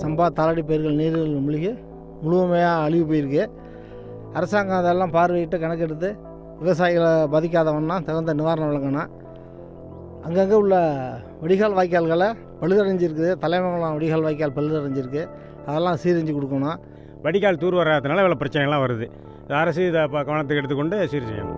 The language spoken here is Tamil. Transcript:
சம்பா தாளடி பயிர்கள் நீரில் மூழ்கி முழுமையாக அழிவு போயிருக்கு. அரசாங்கம் அதெல்லாம் பார்வையிட்டு கணக்கெடுத்து விவசாயிகளை பாதிக்காதவன்னா தகுந்த நிவாரணம் வழங்கணும். அங்கங்கே உள்ள வடிகால் வாய்க்கால்களை பழுதடைஞ்சிருக்குது. தலைமங்கலம் வடிகால் வாய்க்கால் பழுதடைஞ்சிருக்கு. அதெல்லாம் சீரஞ்சு கொடுக்கணும். வடிகால் தூர் வராதனால இவ்வளோ பிரச்சனைலாம் வருது. அரசு இதை கவனத்துக்கு எடுத்துக்கொண்டு சீர் செய்யணும்.